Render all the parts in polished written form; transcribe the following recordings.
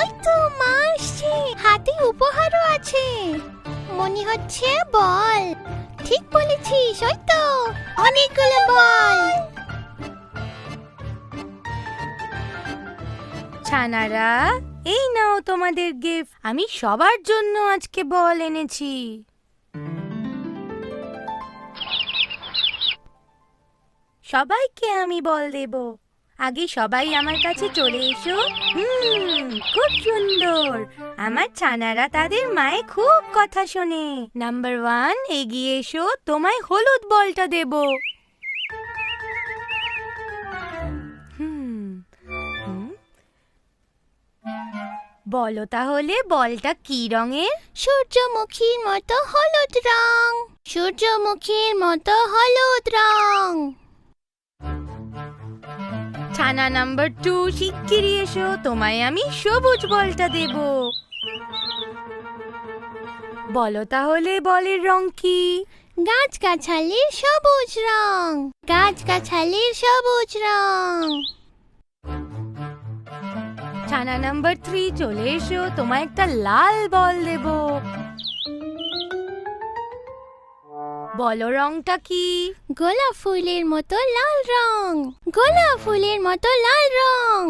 ওই তো মা আসছে, হাতে উপহারও আছে, মনে হচ্ছে বল। ঠিক বলেছিস, ওই তো অনেকগুলো বল। ছানারা, এই নাও তোমাদের গিফট। আমি সবার জন্য আজকে বল এনেছি। সবাইকে আমি বল দেব। আগে সবাই আমার কাছে চলে এসো। খুব সুন্দর। আমার ছানারা তাদের মায়ে খুব কথা শোনে। নাম্বার 1, এগিয়ে এসো, তোমায় হলুদ বলটা দেব। বলো তাহলে বলটা কি রঙের? সূর্যমুখীর মতো হলুদ রং। সূর্যমুখীর মতো হলুদ রং। ছানা নাম্বার 2, শিগগিরই এসো, তোমায় আমি সবুজ বলটা দেব। বলো তাহলে বলের রং কি? গাছগাছালির সবুজ রং। গাছগাছালির সবুজ রং। ছানা নাম্বার 3, চলে এসো, তোমায় একটা লাল বল দেব। বলো রংটা কি? গোলাপ ফুলের মতো লাল রং। গোলাপ ফুলের মতো লাল রং।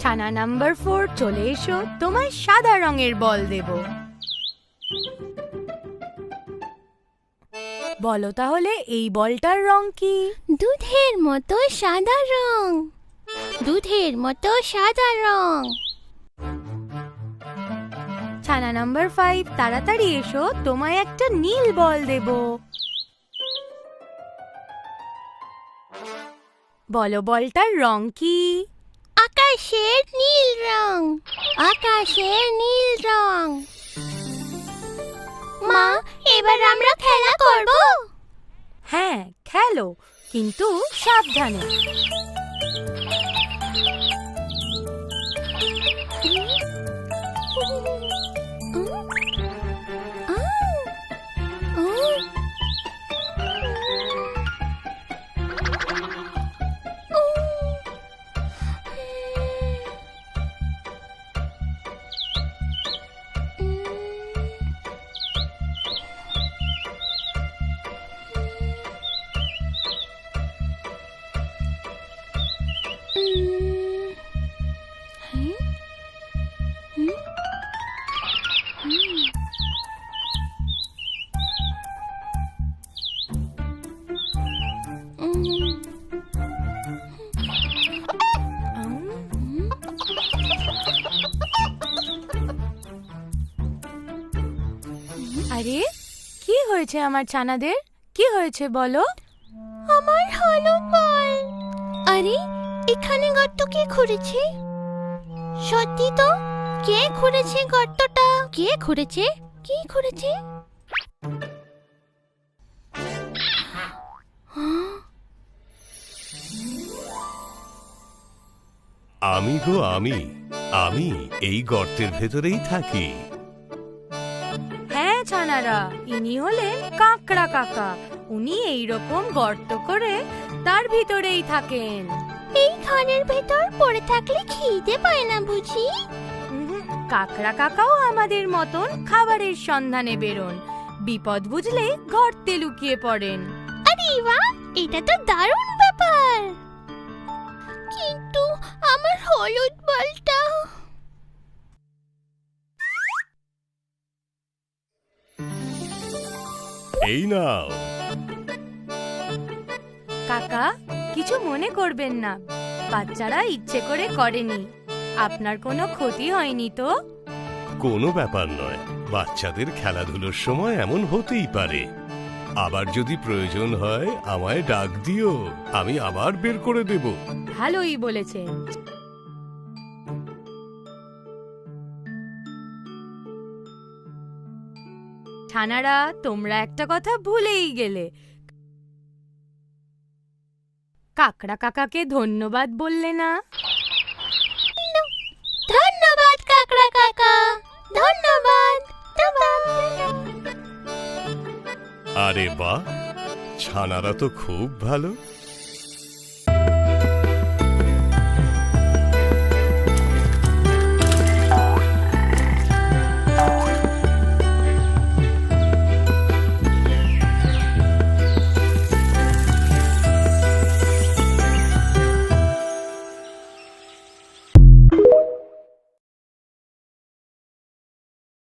ছানা নাম্বার 4, চলে এসো, তোমায় সাদা রঙের বল দেব। বলো তাহলে এই বলটার রং কি? দুধের মতো সাদা রং। দুধের মতো সাদা রং। ছানা নাম্বার 5, তাড়াতাড়ি এসো, তোমায় একটা নীল বল দেব। বলো বলটার রং কি? আকাশের নীল রং। আকাশের নীল রং। মা, এবার আমরা খেলা করব? হ্যাঁ, খেলো, কিন্তু সাবধানে। আরে, কি হয়েছে আমার ছানাদের? কি হয়েছে বলো? আমার হলুদ বল। আরে, এখানে গর্ত কে খুঁড়েছে? সত্যি তো, কে খুঁড়েছে গর্তটা? কে খুঁড়েছে? কে খুঁড়েছে? আমি গো আমি, আমি এই গর্তের ভেতরেই থাকি। হ্যাঁ ছানারা, ইনি হলেন কাকড়া কাকা। উনি এইরকম গর্ত করে তার ভিতরেই থাকেন। এই ঘরের ভেতর পড়ে থাকলে খিদে পায় না বুঝি? কাকড়া কাকাও আমাদের মতন খাবারের সন্ধানে বেরোন। বিপদ বুঝলে গর্তে লুকিয়ে পড়েন। আরে বাহ, এটা তো দারুণ ব্যাপার। কিন্তু আমার হলুদ বলটা? এই নাও। কাকা, কিছু মনে করবেন না, বাচ্চারা ইচ্ছে করে করেনি। আপনার কোনো ক্ষতি হয়নি তো? কোনো ব্যাপার নয়, বাচ্চাদের খেলাধুলোর সময় এমন হতেই পারে। আবার যদি প্রয়োজন হয় আমায় ডাক দিও, আমি আবার বের করে দেব। ভালোই বলেছেন। ছানারা, তোমরা একটা কথা ভুলেই গেলে। কাকড়া কাকাকে ধন্যবাদ বললে না। ধন্যবাদ কাকড়া কাকা, ধন্যবাদ। আরে বাহ, ছানারা তো খুব ভালো।